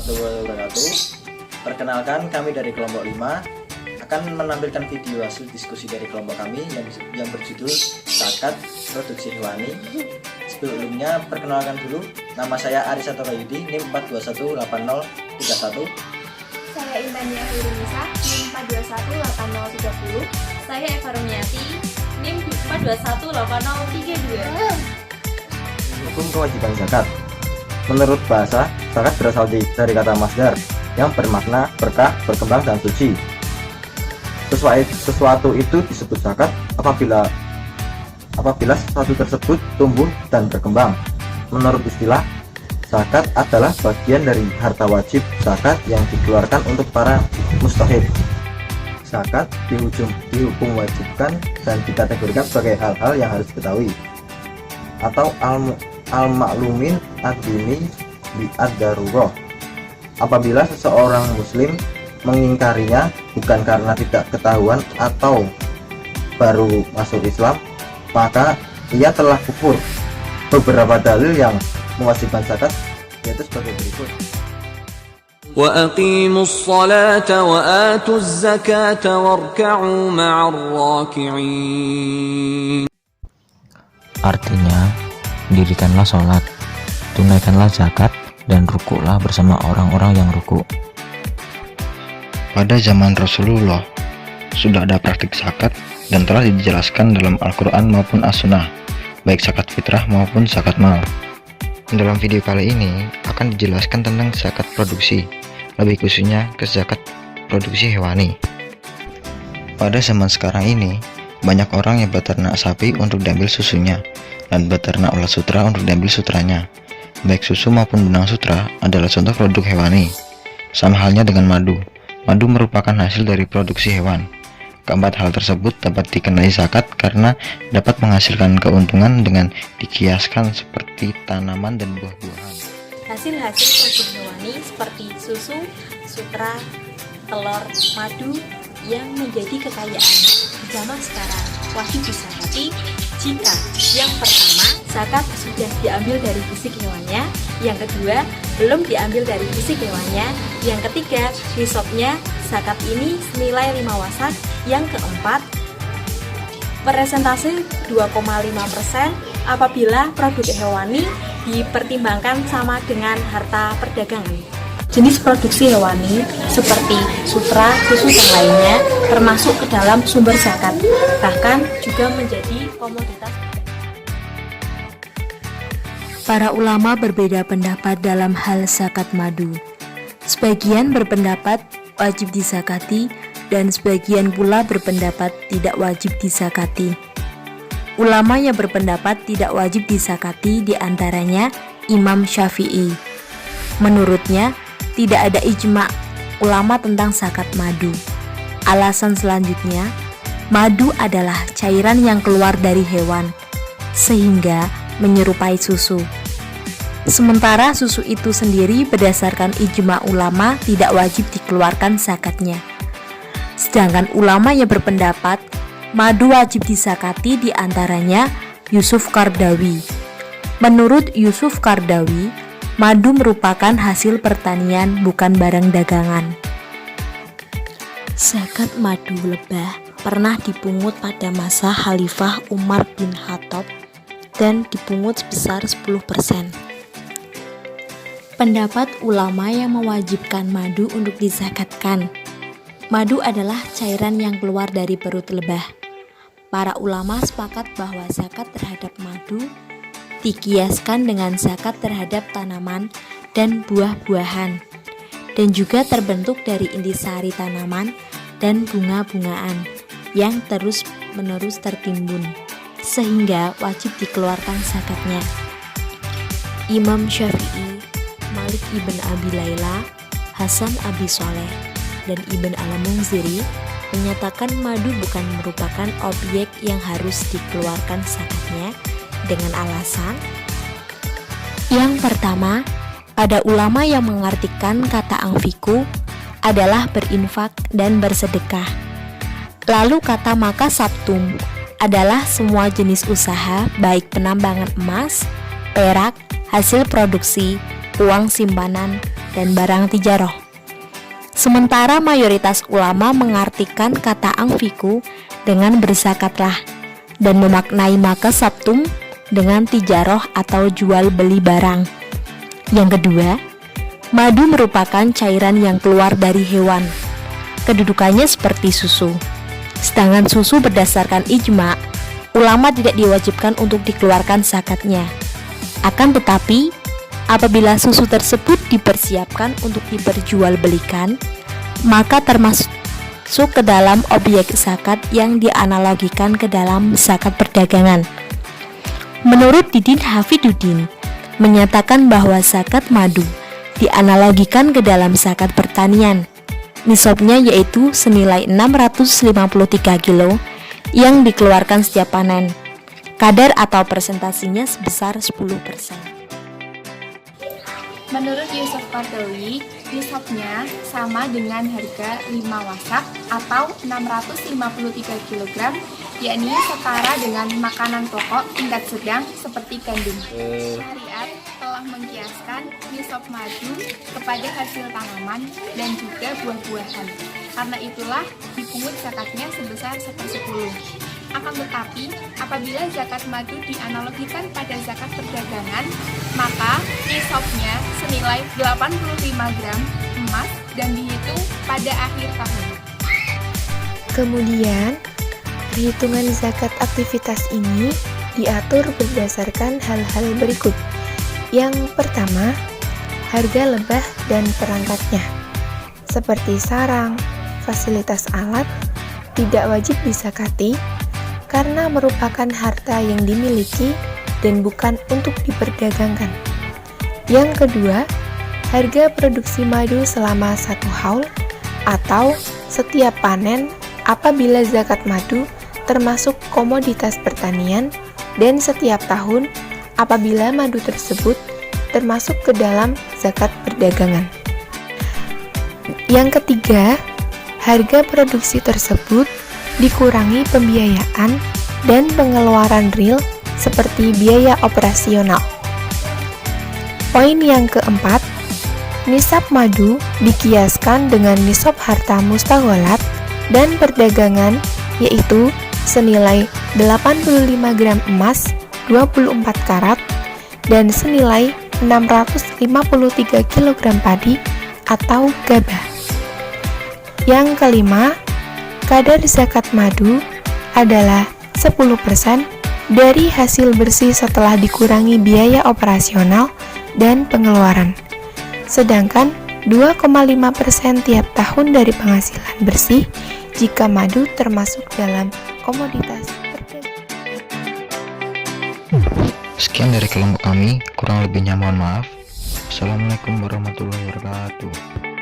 warahmatullahi wabarakatuh. Perkenalkan, kami dari kelompok 5 akan menampilkan video hasil diskusi dari kelompok kami yang berjudul Zakat Produksi Hewani. Sebelumnya perkenalkan dulu, nama saya Arisa Torayudi, NIM 4218031. Saya Intania Hirunisa, NIM 4218030. Saya Eva Rumiati, NIM 4218032. Hukum kewajiban zakat. Menurut bahasa, zakat berasal dari kata masdar yang bermakna berkah, berkembang, dan suci. Sesuatu itu disebut zakat apabila sesuatu tersebut tumbuh dan berkembang. Menurut istilah, zakat adalah bagian dari harta wajib zakat yang dikeluarkan untuk para mustahik. Zakat dihukum wajibkan dan dikategorikan sebagai hal-hal yang harus diketahui atau al-maklumin ad-dini bi-ad-darurah. Apabila seseorang muslim mengingkarinya bukan karena tidak ketahuan atau baru masuk Islam, maka ia telah kufur. Beberapa dalil yang mewajibkan zakat yaitu sebagai berikut. Wa aqimus salata wa atuz zakata warka'u ma'ar raki'in. Artinya, dirikanlah sholat, tunaikanlah zakat, dan rukuklah bersama orang-orang yang rukuk. Pada zaman Rasulullah, sudah ada praktik zakat dan telah dijelaskan dalam Al-Quran maupun As-Sunnah, baik zakat fitrah maupun zakat mal. Dalam video kali ini akan dijelaskan tentang zakat produksi, lebih khususnya ke zakat produksi hewani. Pada zaman sekarang ini, banyak orang yang beternak sapi untuk diambil susunya, dan beternak ulat sutra untuk diambil sutranya. Baik susu maupun benang sutra adalah contoh produk hewani. Sama halnya dengan madu. Madu merupakan hasil dari produksi hewan. Keempat hal tersebut dapat dikenai zakat karena dapat menghasilkan keuntungan dengan dikiaskan seperti tanaman dan buah-buahan. Hasil-hasil produk hewani seperti susu, sutra, telur, madu yang menjadi kekayaan di zaman sekarang wajib disakati jika yang pertama zakat sudah diambil dari fisik hewannya, yang kedua belum diambil dari fisik hewannya, yang ketiga nisabnya zakat ini senilai 5 wasak, yang keempat persentase 2,5% apabila produk hewani dipertimbangkan sama dengan harta perdagangan. Jenis produksi hewani seperti sutra, susu, dan lainnya termasuk ke dalam sumber zakat, bahkan juga menjadi komoditas. Para ulama berbeda pendapat dalam hal zakat madu. Sebagian berpendapat wajib disakati dan sebagian pula berpendapat tidak wajib disakati. Ulama yang berpendapat tidak wajib disakati diantaranya Imam Syafi'i. Menurutnya, tidak ada ijma ulama tentang zakat madu. Alasan selanjutnya, madu adalah cairan yang keluar dari hewan, sehingga menyerupai susu. Sementara susu itu sendiri berdasarkan ijma ulama tidak wajib dikeluarkan zakatnya. Sedangkan ulama yang berpendapat madu wajib disakati diantaranya Yusuf Qardawi. Menurut Yusuf Qardawi, madu merupakan hasil pertanian bukan barang dagangan. Zakat madu lebah pernah dipungut pada masa Khalifah Umar bin Khattab dan dipungut sebesar 10%. Pendapat ulama yang mewajibkan madu untuk dizakatkan. Madu adalah cairan yang keluar dari perut lebah. Para ulama sepakat bahwa zakat terhadap madu dikiaskan dengan zakat terhadap tanaman dan buah-buahan, dan juga terbentuk dari intisari tanaman dan bunga-bungaan yang terus-menerus tertimbun, sehingga wajib dikeluarkan zakatnya. Imam Syafi'i, Malik ibn Abi Laila, Hasan Abi Soleh, dan Ibn al-Munziri menyatakan madu bukan merupakan objek yang harus dikeluarkan zakatnya dengan alasan yang pertama, ada ulama yang mengartikan kata anfiku adalah berinfak dan bersedekah. Lalu kata maka sabtum adalah semua jenis usaha baik penambangan emas, perak, hasil produksi, uang simpanan, dan barang tijaroh. Sementara mayoritas ulama mengartikan kata angfiku dengan berzakatlah dan memaknai makasabtum dengan tijaroh atau jual beli barang. Yang kedua, madu merupakan cairan yang keluar dari hewan. Kedudukannya seperti susu. Sedangkan susu berdasarkan ijma, ulama tidak diwajibkan untuk dikeluarkan zakatnya. Akan tetapi, apabila susu tersebut dipersiapkan untuk diperjualbelikan, maka termasuk ke dalam objek zakat yang dianalogikan ke dalam zakat perdagangan. Menurut Didin Hafiduddin, menyatakan bahwa zakat madu dianalogikan ke dalam zakat pertanian. Nisabnya yaitu senilai 653 kilo yang dikeluarkan setiap panen. Kadar atau persentasinya sebesar 10%. Menurut Yusuf Qardawi, nisabnya sama dengan harga 5 wasak atau 653 kg, yakni setara dengan makanan pokok tingkat sedang seperti gandum. Syariat telah mengkiaskan nisab madu kepada hasil tanaman dan juga buah-buahan. Karena itulah dipungut zakatnya sebesar 1/10. Akan tetapi, apabila zakat madu dianalogikan pada zakat perdagangan, maka nisabnya senilai 85 gram emas dan dihitung pada akhir tahun. Kemudian, perhitungan zakat aktivitas ini diatur berdasarkan hal-hal berikut. Yang pertama, harga lebah dan perangkatnya, seperti sarang, fasilitas alat, tidak wajib disakati karena merupakan harta yang dimiliki dan bukan untuk diperdagangkan. Yang kedua, harga produksi madu selama 1 haul atau setiap panen apabila zakat madu termasuk komoditas pertanian dan setiap tahun apabila madu tersebut termasuk ke dalam zakat perdagangan. Yang ketiga, harga produksi tersebut dikurangi pembiayaan dan pengeluaran real seperti biaya operasional. Poin yang keempat, nisab madu dikiaskan dengan nisab harta mustagholat dan perdagangan, yaitu senilai 85 gram emas 24 karat dan senilai 653 kg padi atau gabah. Yang kelima, kadar zakat madu adalah 10% dari hasil bersih setelah dikurangi biaya operasional dan pengeluaran. Sedangkan 2,5% tiap tahun dari penghasilan bersih jika madu termasuk dalam komoditas perdagangan. Sekian dari kelompok kami, kurang lebihnya mohon maaf. Assalamualaikum warahmatullahi wabarakatuh.